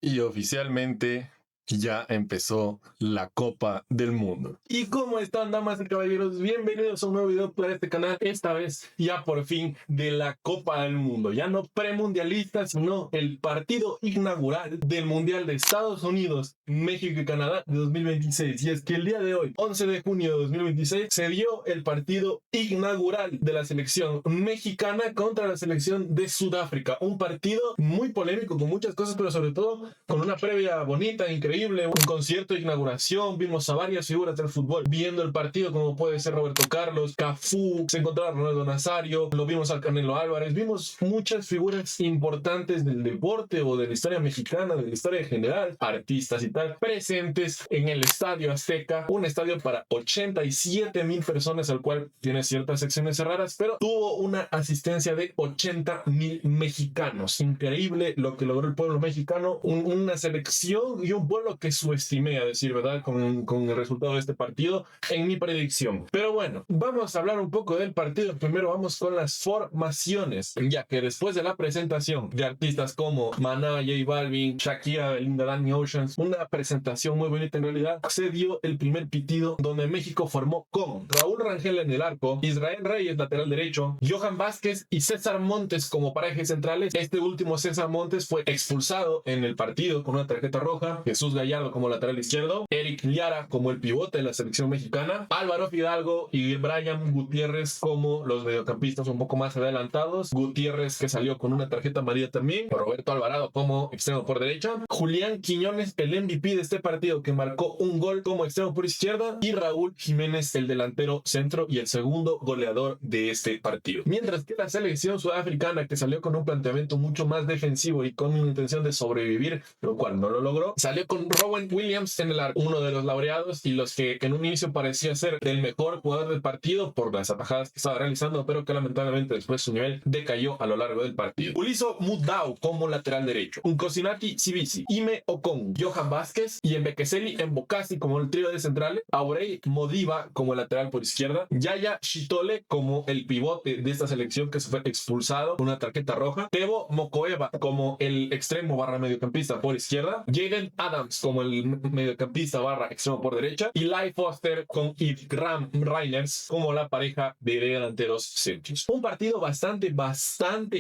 Y oficialmente ya empezó la Copa del Mundo. ¿Y cómo están, damas y caballeros? Bienvenidos a un nuevo video para este canal. Esta vez ya por fin de la Copa del Mundo. Ya no premundialista, sino el partido inaugural del Mundial de Estados Unidos, México y Canadá de 2026. Y es que el día de hoy, 11 de junio de 2026, se dio el partido inaugural de la selección mexicana contra la selección de Sudáfrica. Un partido muy polémico con muchas cosas, pero sobre todo con una previa bonita, increíble, un concierto de inauguración. Vimos a varias figuras del fútbol viendo el partido, como puede ser Roberto Carlos, Cafú, se encontraba Ronaldo Nazario, lo vimos al Canelo Álvarez, vimos muchas figuras importantes del deporte o de la historia mexicana, de la historia en general, artistas y tal, presentes en el Estadio Azteca, un estadio para 87,000 personas, al cual tiene ciertas secciones cerradas, pero tuvo una asistencia de 80,000 mexicanos. Increíble lo que logró el pueblo mexicano, una selección y un pueblo que subestimé, a decir verdad, con el resultado de este partido en mi predicción. Pero bueno, vamos a hablar un poco del partido. Primero vamos con las formaciones, ya que después de la presentación de artistas como Maná, J Balvin, Shakira, Belinda, Danny Ocean, una presentación muy bonita en realidad, se dio el primer pitido donde México formó con Raúl Rangel en el arco, Israel Reyes lateral derecho, Johan Vázquez y César Montes como parejas centrales. Este último, César Montes, fue expulsado en el partido con una tarjeta roja. Jesús Gallardo como lateral izquierdo, Eric Liara como el pivote de la selección mexicana, Álvaro Fidalgo y Brian Gutiérrez como los mediocampistas un poco más adelantados. Gutiérrez, que salió con una tarjeta amarilla también, Roberto Alvarado como extremo por derecha, Julián Quiñones, el MVP de este partido, que marcó un gol como extremo por izquierda, y Raúl Jiménez, el delantero centro y el segundo goleador de este partido. Mientras que la selección sudafricana, que salió con un planteamiento mucho más defensivo y con una intención de sobrevivir, lo cual no lo logró, salió con Rowan Williams en el arco, uno de los laureados y los que en un inicio parecía ser el mejor jugador del partido por las atajadas que estaba realizando, pero que lamentablemente después su nivel decayó a lo largo del partido. Uliso Mudau como lateral derecho, Nkosinati Sibisi, Ime Okon, Johan Vázquez y Mbekeseli Mbokasi como el trío de centrales, Aurey Modiva como lateral por izquierda, Yaya Shitole como el pivote de esta selección que se fue expulsado con una tarjeta roja, Tebo Mokoeva como el extremo barra mediocampista por izquierda, Jaden Adams como el mediocampista barra extremo por derecha, y Lai Foster con Ikram Reiners como la pareja de delanteros centros. Un partido bastante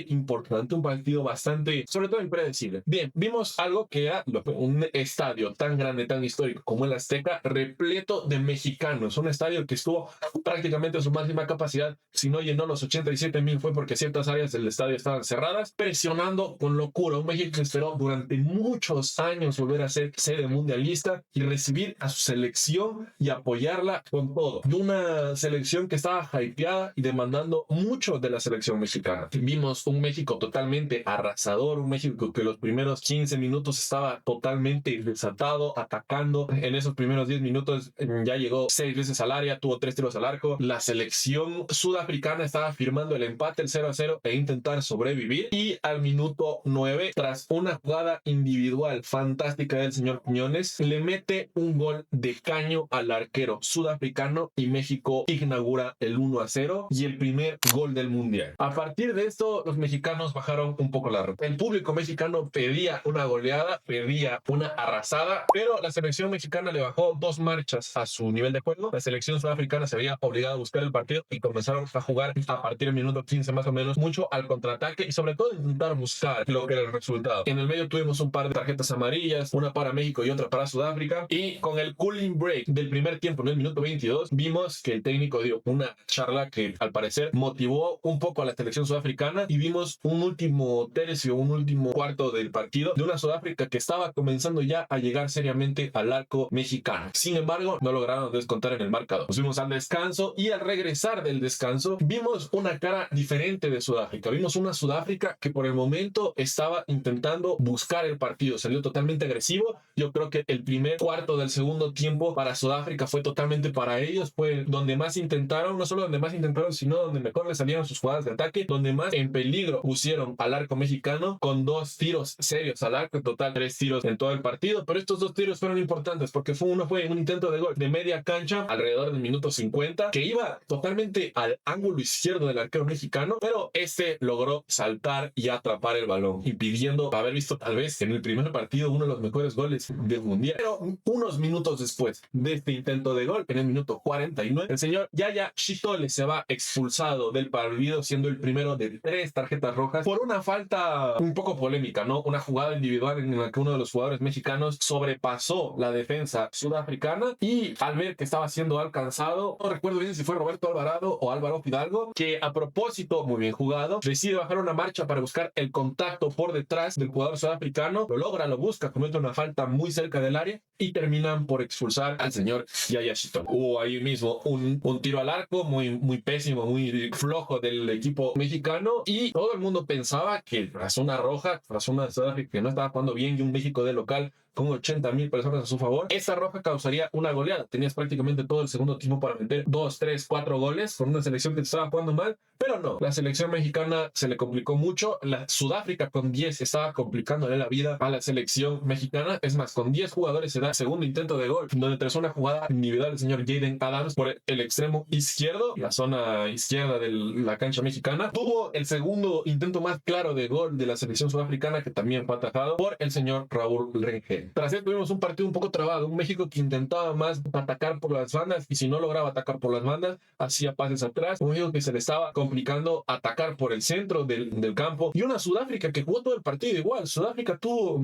importante, un partido bastante, sobre todo, impredecible. Bien, vimos algo que era un estadio tan grande, tan histórico como el Azteca, repleto de mexicanos, un estadio que estuvo prácticamente a su máxima capacidad. Si no llenó los 87,000 fue porque ciertas áreas del estadio estaban cerradas, presionando con locura. Un México que esperó durante muchos años volver a ser sede mundialista y recibir a su selección y apoyarla con todo. Y una selección que estaba hypeada y demandando mucho de la selección mexicana. Vimos un México totalmente arrasador, un México que los primeros 15 minutos estaba totalmente desatado, atacando. En esos primeros 10 minutos ya llegó 6 veces al área, tuvo 3 tiros al arco. La selección sudafricana estaba firmando el empate, el 0-0, e intentar sobrevivir. Y al minuto 9, tras una jugada individual fantástica del señor Quiñones, le mete un gol de caño al arquero sudafricano y México inaugura el 1-0 y el primer gol del mundial. A partir de esto, los mexicanos bajaron un poco la ruta. El público mexicano pedía una goleada, pedía una arrasada, pero la selección mexicana le bajó 2 marchas a su nivel de juego. La selección sudafricana se había obligado a buscar el partido y comenzaron a jugar a partir del minuto 15 más o menos, mucho al contraataque y sobre todo intentar buscar lo que era el resultado. En el medio tuvimos un par de tarjetas amarillas, una para México y otra para Sudáfrica, y con el cooling break del primer tiempo en el minuto 22 vimos que el técnico dio una charla que al parecer motivó un poco a la selección sudafricana y vimos un último tercio, un último cuarto del partido de una Sudáfrica que estaba comenzando ya a llegar seriamente al arco mexicano. Sin embargo, no lograron descontar en el marcador. Nos fuimos al descanso y al regresar del descanso vimos una cara diferente de Sudáfrica. Vimos una Sudáfrica que por el momento estaba intentando buscar el partido, salió totalmente agresivo Yo creo que el primer cuarto del segundo tiempo para Sudáfrica fue totalmente para ellos. Fue donde más intentaron, no solo donde más intentaron, sino donde mejor les salieron sus jugadas de ataque, donde más en peligro pusieron al arco mexicano, con 2 tiros serios al arco, en total 3 tiros en todo el partido. Pero estos 2 tiros fueron importantes porque uno fue un intento de gol de media cancha alrededor del minuto 50, que iba totalmente al ángulo izquierdo del arquero mexicano, pero este logró saltar y atrapar el balón, impidiendo haber visto tal vez en el primer partido uno de los mejores goles del mundial. Pero unos minutos después de este intento de gol, en el minuto 49, el señor Yaya Chitole se va expulsado del partido, siendo el primero de 3 tarjetas rojas por una falta un poco polémica, ¿no? Una jugada individual en la que uno de los jugadores mexicanos sobrepasó la defensa sudafricana y al ver que estaba siendo alcanzado, no recuerdo bien si fue Roberto Alvarado o Álvaro Fidalgo, que a propósito, muy bien jugado, decide bajar una marcha para buscar el contacto por detrás del jugador sudafricano, lo logra, lo busca, comete una falta muy cerca del área y terminan por expulsar al señor Yaya Chitole. Hubo ahí mismo un tiro al arco muy pésimo, muy flojo del equipo mexicano, y todo el mundo pensaba que tras una roja, tras una Sudáfrica que no estaba jugando bien y un México de local con 80,000 personas a su favor, esa roja causaría una goleada. Tenías prácticamente todo el segundo tiempo para meter 2, 3, 4 goles con una selección que estaba jugando mal, pero no, la selección mexicana se le complicó mucho. La Sudáfrica con 10 estaba complicándole la vida a la selección mexicana. Es más, con 10 jugadores se da segundo intento de gol, donde tras una jugada individual del señor Jaden Adams por el extremo izquierdo, la zona izquierda de la cancha mexicana, tuvo el segundo intento más claro de gol de la selección sudafricana, que también fue atajado por el señor Raúl Rengel. Tras él tuvimos un partido un poco trabado, un México que intentaba más atacar por las bandas, y si no lograba atacar por las bandas, hacía pases atrás. Un México que se le estaba complicando atacar por el centro del campo, y una Sudáfrica que jugó todo el partido igual. Sudáfrica tuvo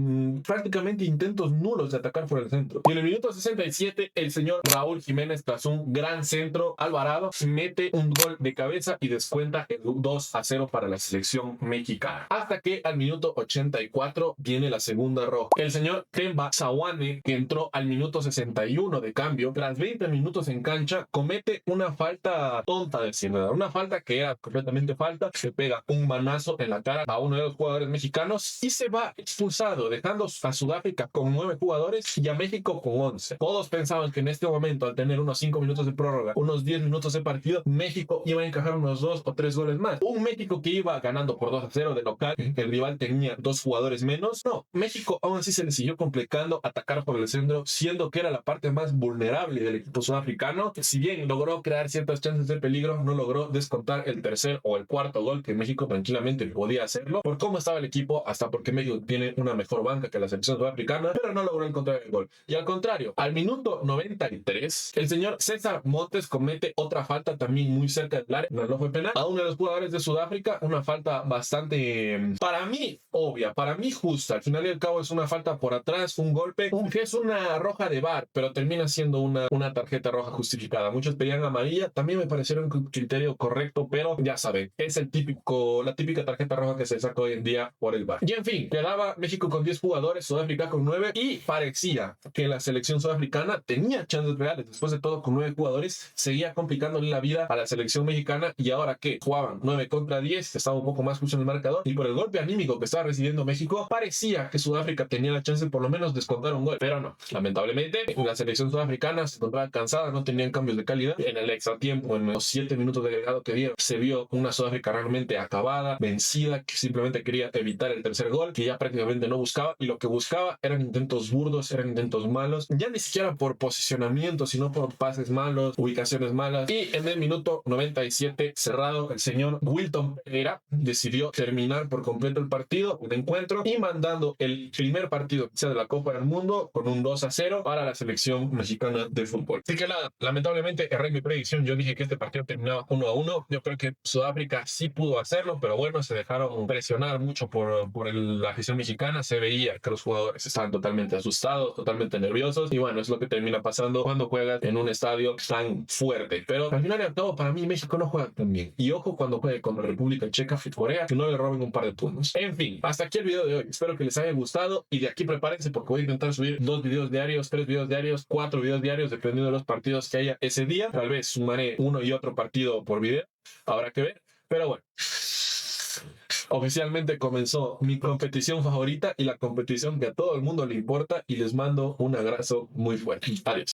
prácticamente intentos nulos de atacar por el centro. Y en el minuto 67, el señor Raúl Jiménez, tras un gran centro, Alvarado mete un gol de cabeza y descuenta el 2-0 para la selección mexicana. Hasta que al minuto 84 viene la segunda roja. El señor Themba Zwane, que entró al minuto 61 de cambio, tras 20 minutos en cancha, comete una falta tonta de Ciudad, una falta que era completamente falta, se pega un manazo en la cara a uno de los jugadores mexicanos y se va expulsado, dejando a Sudáfrica con 9 jugadores y a México con 11. Todos pensaban que en este momento, al tener unos 5 minutos de prórroga, unos 10 minutos de partido, México iba a encajar unos 2 o 3 goles más. Un México que iba ganando por 2-0 de local, el rival tenía 2 jugadores menos. No, México aún así se le siguió complicando atacar por el centro, siendo que era la parte más vulnerable del equipo sudafricano, que si bien logró crear ciertas chances de peligro, no logró descontar el tercer o el cuarto gol, que México tranquilamente podía hacerlo por cómo estaba el equipo, hasta porque México tiene una mejor banca que la selección sudafricana, pero no logró encontrar el gol. Y al contrario, al minuto 93, el señor César Montes comete otra falta también muy cerca del área, no fue penal, a uno de los jugadores de Sudáfrica, una falta bastante, para mí, obvia, para mí justa. Al final y al cabo es una falta por atrás, un golpe, que es una roja de VAR, pero termina siendo una tarjeta roja justificada. Muchos pedían amarilla, también me parecieron un criterio correcto, pero ya saben, es la típica tarjeta roja que se saca hoy en día por el VAR. Y en fin, quedaba México con 10 jugadores, Sudáfrica con 9, y parecía que la selección sudafricana tenía chances reales. Después de todo, con 9 jugadores, seguía complicándole la vida a la selección mexicana, y ahora que jugaban 9 contra 10, estaba un poco más justo en el marcador, y por el golpe anímico que estaba recibiendo México, parecía que Sudáfrica tenía la chance de por lo menos descontar un gol, pero no. Lamentablemente, la selección sudafricana se encontraba cansada, no tenían cambios de calidad. En el extra tiempo, en los 7 minutos de agregado que dieron, se vio una Sudáfrica realmente acabada, vencida, que simplemente quería evitar el tercer gol, que ya prácticamente no buscaba, y lo que buscaba eran intentos burdos, eran intentos malos, ya ni siquiera por posicionamiento, sino por pases malos, ubicaciones malas. Y en el minuto 97 cerrado, el señor Wilton Pereira decidió terminar por completo el partido, el encuentro, y mandando el primer partido de la Copa del Mundo con un 2-0 para la selección mexicana de fútbol. Así que nada, lamentablemente erré mi predicción. Yo dije que este partido terminaba 1-1. Yo creo que Sudáfrica sí pudo hacerlo, pero bueno, se dejaron presionar mucho por la afición mexicana. Se veía que los jugadores estaban totalmente asustados, totalmente nerviosos, y bueno, es lo que termina pasando cuando juegas en un estadio tan fuerte. Pero al final y al cabo, para mí México no juega tan bien, y ojo cuando juegue con la República Checa y Corea, que no le roben un par de puntos. En fin, hasta aquí el video de hoy. Espero que les haya gustado, y de aquí prepárense porque voy a intentar subir 2 videos diarios, 3 videos diarios, 4 videos diarios, dependiendo de los partidos que haya ese día. Tal vez sumaré uno y otro partido por video, habrá que ver, pero bueno. Oficialmente comenzó mi competición favorita y la competición que a todo el mundo le importa y les mando un abrazo muy fuerte. Adiós.